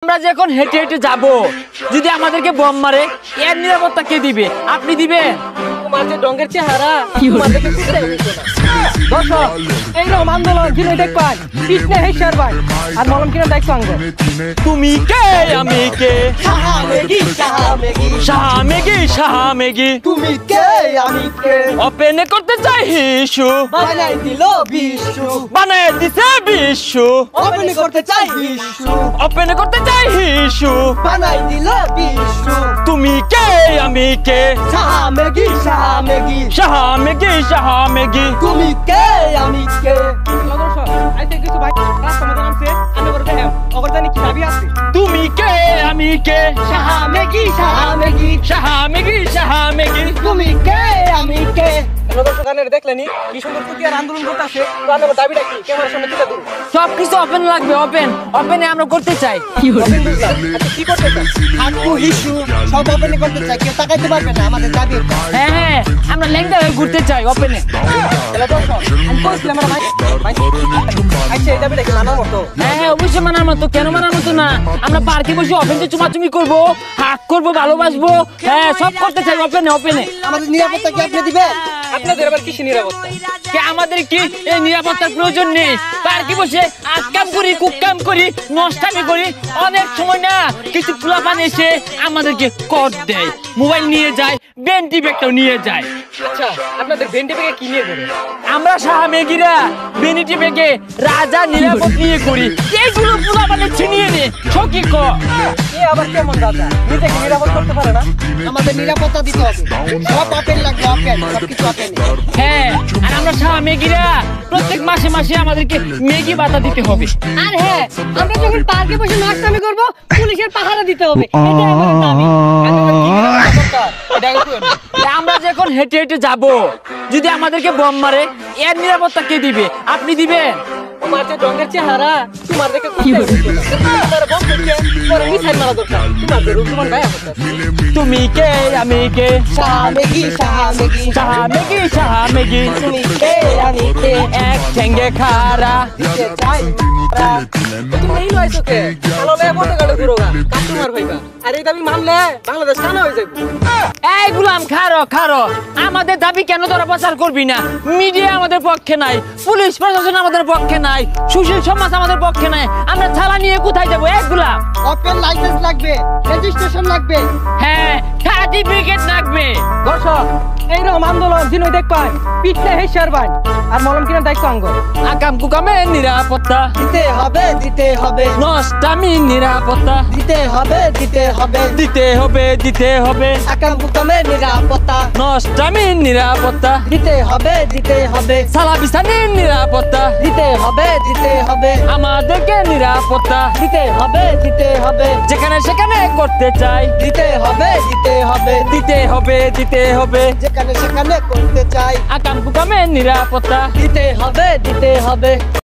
আমরা যখন হেঁটে হেঁটে যাব, যদি আমাদেরকে বম মারে এর নিরাপত্তা কে দিবে? আপনি দিবেন? তোমার যে ডঙ্গের চেহারা তোমাদেরকে কুত্তায় উঠবে না। দর্শক, এইরকম আন্দোলন যিনি দেখবেন কৃষ্ণে হেসার ভাই আর মলম কিনা দেখছো আঙ্গ। তুমি কে আমি কে? শাহামেগি শাহামেগি শাহামেগি শাহামেগি। তুমি কে আমি কে? ওপেনে করতে চাই হিসু, বানাই দিল বিশু। বানায় দিছে বিশু। ওপেন করতে চাই বিশু, ওপেনে করতে চাই হিসু। বানাই দিল বিশু। তুমি কে আমি কে? শাহামেগি শাহামেগি। শাহামেগি শাহামেগি। তুমি কে আমি কে? দর্শক, আইতে কিছু ভাই রাস্তা মধ্যে নামছে, আমি করে দেখেন ওগর জানি কি দাবি আছে। তুমি কে আমি কে? শাহামেগি শাহামেগি। শাহামেগি শাহামেগি। তুমি কে আমি কে? দর্শক গানের দেখলেনি কি সুন্দর কুতিয়ার আন্দোলন করতেছে। তো আমার দাবিটা কি ক্যামেরার সামনে তুলে ধরুন। সবকিছু ওপেন লাগবে, ওপেন ওপেনে আমরা করতে চাই। ওপেন বুঝলাম। আচ্ছা কি করতে চাই? হাকু হিসু সব ওপেন করতে চাই, কেউ তাকাইতে পারবে না আমাদের দাবি। হ্যাঁ হ্যাঁ, আমরা লেংদা হয়ে ঘুরতে চাই ওপেনে। তাহলে দর্শক আমি কইছিলাম আমার ভাই আচ্ছা এই দাবিটা কি মানার মতো? হ্যাঁ হ্যাঁ, অবশ্যই মানার মতো। কেন মানার মতো না? আমরা পার্কে বসে ওপেনে চুমাচুমি করবো, হাক করবো, ভালোবাসবো। হ্যাঁ, সব করতে চাই ওপেনে ওপেনে। আমাদের নিরাপত্তা কি আপনি দিবেন? আপনাদের আবার কিসের নিরাপত্তা? কে আমাদের কি এই নিরাপত্তার প্রয়োজন নেই? পার্কে বসে আজকাম করি, কুকাম করি, নষ্টামি করি। অনেক সময় না কিছু পোলাপান এসে আমাদেরকে কর দেয়, মোবাইল নিয়ে যায়, বেন্টি ব্যাগটাও নিয়ে যায়। আচ্ছা আপনাদের ভেন্টি ব্যাগে কি নিয়ে যাবে? আমরা শাহামেগিরা বেনিটি ব্যাগে রাজা নিরাপদ নিয়ে করি। এইগুলো পোলাপানে ছিনিয়ে নে সকি ক। এ আবার কেমন রাজা? নিজেকে নিরাপদ করতে পারে না? আমাদের নিরাপত্তা দিতে হবে, সব আপেল লাগবে, আপেল সবকিছু আপেল। হ্যাঁ, আর আমরা শাহামেগিরা প্রত্যেক মাসে মাসে আমাদেরকে মেগি ভাতা দিতে হবে। আর হ্যাঁ, আমরা যখন পার্কে বসে নাচতামি করব, পুলিশের পাহারা দিতে হবে। এটা আমাদের দাবি। আমরা যখন হেঁটে হেঁটে যাব, যদি আমাদেরকে বম মারে এর নিরাপত্তা কে দিবে? আপনি দিবেন? তোমার যে ডঙ্গের চেহারা তোমাদেরকে কুত্তায় উঠবে না। তোমার বম করছে পরে মিসাইল মারা দরকার। তোমার যে রূপ তোমার গায়ে হচ্ছে। তুমি কে আমি কে? শাহামেগি শাহামেগি। শাহামেগি শাহামেগি। তুমি কে আমি কে? এক ঠেঙ্গে খারা দিতে চাই তুমি এই লইছো কে? কালো লে বলতে গেলে পুরোগা কাস্টমার ভাইবা। আর এই দাবি মানলে বাংলাদেশ কানা হয়ে যাবে। এই গুলাম খারো খারো, আমাদের দাবি কেন তোরা প্রচার করবি না? মিডিয়া আমাদের পক্ষে নাই, পুলিশ প্রশাসন আমাদের পক্ষে নাই, সুশীল সমাজ আমাদের পক্ষে নাই। আমরা ছালা নিয়ে কোথায় যাবো? এক গুলাম ওপেন লাইসেন্স লাগবে, রেজিস্ট্রেশন লাগবে। হ্যাঁ, সার্টিফিকেট লাগবে। দর্শক এইরকম আন্দোলন যিনি দেখবেন পিছনে হেসার ভাই আর মলম কিনা দেখছো আঙ্গ। আকাম কুকামে নিরাপত্তা দিতে হবে দিতে হবে। নষ্টামি নিরাপত্তা দিতে হবে দিতে হবে। দিতে হবে দিতে হবে। আকাম কুকামে নিরাপত্তা নষ্টামি নিরাপত্তা দিতে হবে দিতে হবে। সালা বিস্তানের নিরাপত্তা দিতে হবে দিতে হবে। আমাদেরকে নিরাপত্তা দিতে হবে দিতে হবে। যেখানে সেখানে করতে চাই, দিতে হবে দিতে হবে। দিতে হবে দিতে হবে। যেখানে সেখানে করতে চাই, আকাম কুকামে নিরাপত্তা দিতে হবে দিতে হবে।